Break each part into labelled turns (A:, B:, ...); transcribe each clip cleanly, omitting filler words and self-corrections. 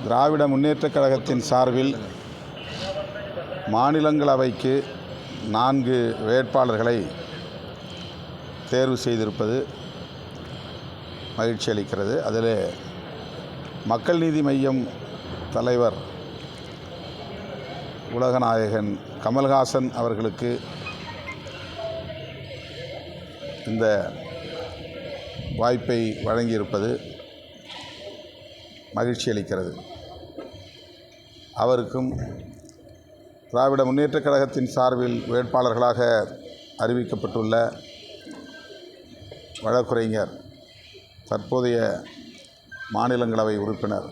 A: திராவிட முன்னேற்றக் கழகத்தின் சார்பில் மாநிலங்களவைக்கு 4 வேட்பாளர்களை தேர்வு செய்திருப்பது மகிழ்ச்சி அளிக்கிறது. அதில் மக்கள் நீதி மய்யம் தலைவர் உலகநாயகன் கமல்ஹாசன் அவர்களுக்கு இந்த வாய்ப்பை வழங்கியிருப்பது மகிழ்ச்சி அளிக்கிறது. அவருக்கும் திராவிட முன்னேற்றக் கழகத்தின் சார்பில் வேட்பாளர்களாக அறிவிக்கப்பட்டுள்ள வழக்குரைஞர் தற்போதைய மாநிலங்களவை உறுப்பினர்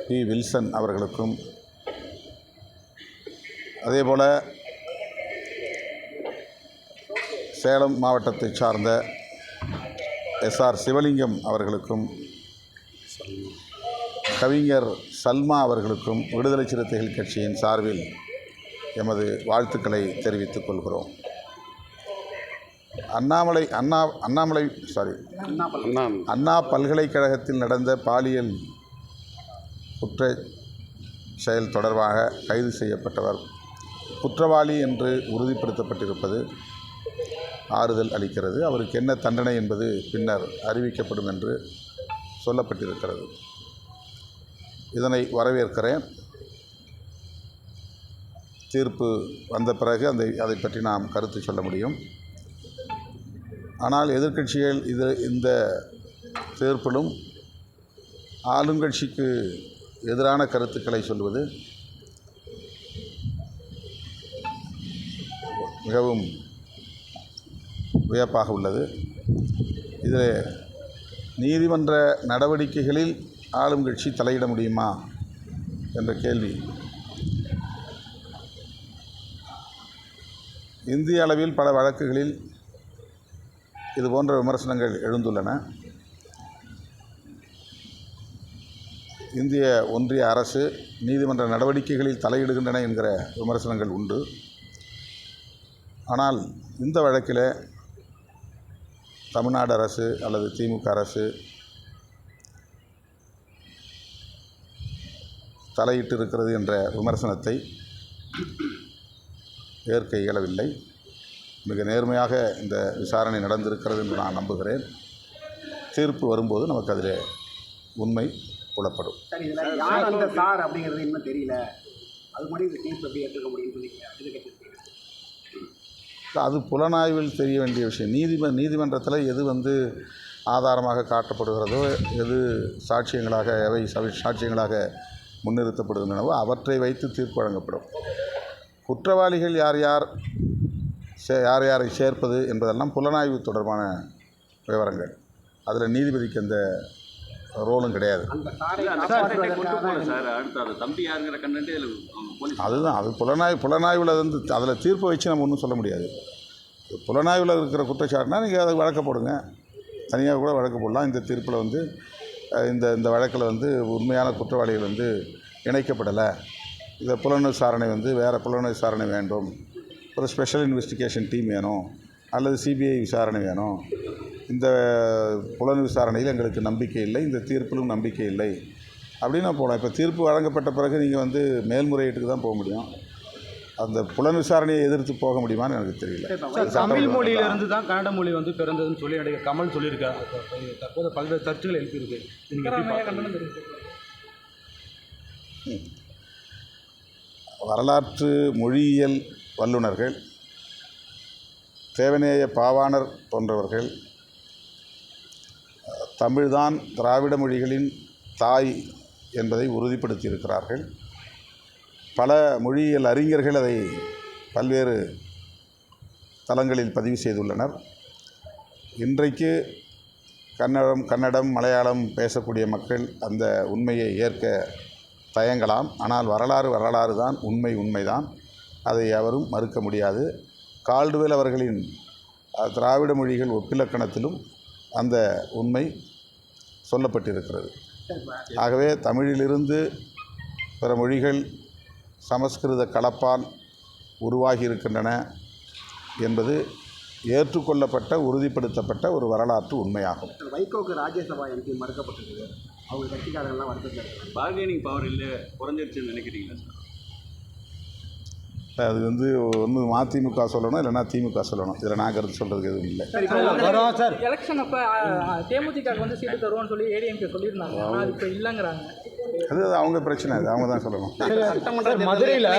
A: பி. வில்சன் அவர்களுக்கும், அதேபோல சேலம் மாவட்டத்தைச் சார்ந்த எஸ்.ஆர். சிவலிங்கம் அவர்களுக்கும், கவிஞர் சல்மா அவர்களுக்கும் விடுதலை சிறுத்தைகள் கட்சியின் சார்பில் எமது வாழ்த்துக்களை தெரிவித்துக் கொள்கிறோம். அண்ணா பல்கலைக்கழகத்தில் நடந்த பாலியல் குற்ற செயல் தொடர்பாக கைது செய்யப்பட்டவர் குற்றவாளி என்று உறுதிப்படுத்தப்பட்டிருப்பது ஆறுதல் அளிக்கிறது. அவருக்கு என்ன தண்டனை என்பது பின்னர் அறிவிக்கப்படும் என்று சொல்லப்பட்டிருக்கிறது. இதனை வரவேற்கிறேன். தீர்ப்பு வந்த பிறகு அதை பற்றி நாம் கருத்து சொல்ல முடியும். ஆனால் எதிர்க்கட்சிகள் இந்த தீர்ப்பிலும் ஆளுங்கட்சிக்கு எதிரான கருத்துக்களை சொல்வது மிகவும் வியப்பாக உள்ளது. இதில் நீதிமன்ற நடவடிக்கைகளில் ஆளும் கட்சி தலையிட முடியுமா என்ற கேள்வி இந்திய அளவில் பல வழக்குகளில் இதுபோன்ற விமர்சனங்கள் எழுந்துள்ளன. இந்திய ஒன்றிய அரசு நீதிமன்ற நடவடிக்கைகளில் தலையிடுகின்றன என்கிற விமர்சனங்கள் உண்டு. ஆனால் இந்த வழக்கில் தமிழ்நாடு அரசு அல்லது திமுக அரசு தலையிட்டு இருக்கிறது என்ற விமர்சனத்தை ஏற்க இயலவில்லை. மிக நேர்மையாக இந்த விசாரணை நடந்திருக்கிறது என்று நான் நம்புகிறேன். தீர்ப்பு வரும்போது நமக்கு அதில் உண்மை புலப்படும்.
B: அப்படிங்கிறது இன்னும் தெரியல. அது மாதிரி இந்த தீர்ப்பு எப்படி ஏற்றுக்க முடியும்னு
A: அது புலனாய்வில் தெரிய வேண்டிய விஷயம். நீதிமன்றத்தில் எது ஆதாரமாக காட்டப்படுகிறதோ, எது எவை சாட்சியங்களாக முன்னிறுத்தப்படுகின்றனவோ அவற்றை வைத்து தீர்ப்பு வழங்கப்படும். குற்றவாளிகள் யாரை சேர்ப்பது என்பதெல்லாம் புலனாய்வு தொடர்பான விவரங்கள். அதில் நீதிபதிக்கு அந்த ரோலும் கிடையாது. அதுதான் அது புலனாய்வில் அதில் தீர்ப்பை வச்சு நம்ம ஒன்றும் சொல்ல முடியாது. புலனாய்வில் இருக்கிற குற்றச்சாட்டுனா நீங்கள் அதை வழக்க போடுங்க, தனியாக கூட வழக்கு போடலாம். இந்த தீர்ப்பில் இந்த வழக்கில் உண்மையான குற்றவாளிகள் இணைக்கப்படலை, இந்த புலன் விசாரணை வேறு புலன் விசாரணை வேண்டும், ஒரு ஸ்பெஷல் இன்வெஸ்டிகேஷன் டீம் வேணும், அல்லது சிபிஐ விசாரணை வேணும், இந்த புலன் விசாரணையில் எங்களுக்கு நம்பிக்கை இல்லை, இந்த தீர்ப்பிலும் நம்பிக்கை இல்லை அப்படின்னு போகலாம். இப்போ தீர்ப்பு வழங்கப்பட்ட பிறகு நீங்கள் மேல்முறையீட்டுக்கு தான் போக முடியும். அந்த புலன் விசாரணையை எதிர்த்து போக முடியுமான்னு எனக்கு தெரியல.
C: தமிழ் மொழியிலிருந்து தான் கன்னட மொழி பிறந்ததுன்னு சொல்லி நடிகர் கமல் சொல்லியிருக்காரு. தற்போது பல்வேறு சர்ச்சைகள் எழுப்பியிருக்கு.
A: வரலாற்று மொழியியல் வல்லுநர்கள், தேவநேய பாவாணர் போன்றவர்கள் தமிழ்தான் திராவிட மொழிகளின் தாய் என்பதை உறுதிப்படுத்தியிருக்கிறார்கள். பல மொழியியல் அறிஞர்கள் அதை பல்வேறு தளங்களில் பதிவு செய்துள்ளனர். இன்றைக்கு கன்னடம், மலையாளம் பேசக்கூடிய மக்கள் அந்த உண்மையை ஏற்க தயங்கலாம். ஆனால் வரலாறு தான், உண்மைதான். அதை எவரும் மறுக்க முடியாது. கால்டுவெல் அவர்களின் திராவிட மொழிகள் ஒப்பிலக்கணத்திலும் அந்த உண்மை சொல்லப்பட்டிருக்கிறது. ஆகவே தமிழிலிருந்து பிற மொழிகள் சமஸ்கிருத கலப்பால் உருவாகி இருக்கின்றன என்பது ஏற்றுக்கொள்ளப்பட்ட, உறுதிப்படுத்தப்பட்ட ஒரு வரலாற்று உண்மையாகும்.
B: வைகோக்கு ராஜ்யசபா எம்பி மறுக்கப்பட்டிருக்கு. அவங்க கட்சிக்காரங்கள்லாம் வருத்தத்தில் இருக்காங்க.
D: பார்கெனிங் பவர் இல்லை குறைஞ்சிருச்சுன்னு நினைக்கிறீங்களா சார்?
A: அது வந்து ஒன்று மதிமுக சொல்லணும், இல்லைன்னா திமுக சொல்லணும். இதில் நான் கருத்து சொல்கிறதுக்கு எதுவும் இல்லை.
C: வரோம் சார்.
E: எலெக்ஷன் அப்போ தேமுதிக வந்து சீட்டு தருவோம்னு சொல்லி ஏடிஎம்கே சொல்லியிருந்தாங்க. ஆனால் அது இப்போ இல்லைங்கிறாங்க.
A: அது அவங்க பிரச்சனை, அது அவங்க தான் சொல்லணும்.
C: மதுரையில்